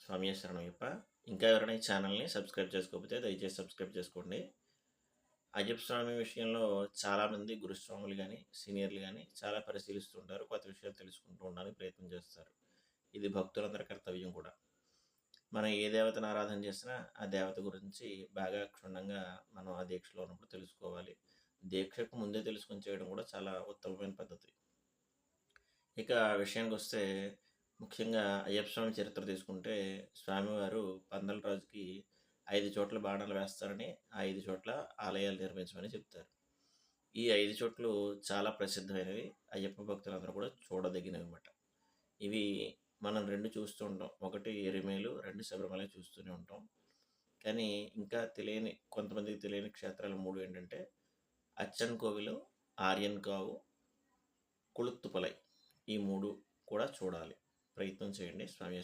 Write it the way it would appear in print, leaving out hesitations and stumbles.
స్వామియే శరణమయ్యప్ప. ఇంకా ఎవరైనా ఈ ఛానల్‌ని సబ్స్క్రైబ్ చేసుకోకపోతే దయచేసి సబ్స్క్రైబ్ చేసుకోండి. అయ్యప్ప స్వామి విషయంలో చాలామంది గురుస్వాములు గాని, సీనియర్‌లు గాని చాలా పరిశీలిస్తూ ఉంటారు. కొత్త విషయాలు తెలుసుకుంటూ ఉండడానికి ప్రయత్నం చేస్తారు. ఇది భక్తులందరి కర్తవ్యం కూడా. మనం ఏ దేవతను ఆరాధన చేసినా, ఆ దేవత గురించి బాగా క్షుణ్ణంగా మనం ఆ దీక్షలో ఉన్నప్పుడు తెలుసుకోవాలి. దీక్షకు ముందే తెలుసుకొని చేయడం కూడా చాలా ఉత్తమమైన పద్ధతి. ఇక విషయానికొస్తే ముఖ్యంగా అయ్యప్ప స్వామి చరిత్ర తీసుకుంటే, స్వామివారు పందల రాజుకి 5 చోట్ల బాణాలు వేస్తారని, ఆ 5 చోట్ల ఆలయాలు నిర్మించమని చెప్తారు. ఈ 5 చోట్లు చాలా ప్రసిద్ధమైనవి. అయ్యప్ప భక్తులందరూ కూడా చూడదగినవన్నమాట. ఇవి మనం 2 చూస్తూ ఉంటాం. ఒకటి ఎరిమేలు, 2 శబరిమల చూస్తూనే ఉంటాం. కానీ ఇంకా తెలియని కొంతమందికి తెలియని క్షేత్రాలు 3 ఏంటంటే, అచ్చన్ కోవిలు, ఆర్యన్ కావు, కుళుత్తుపలై. ఈ 3 కూడా చూడాలి. ప్రయత్నం చేయండి. స్వామి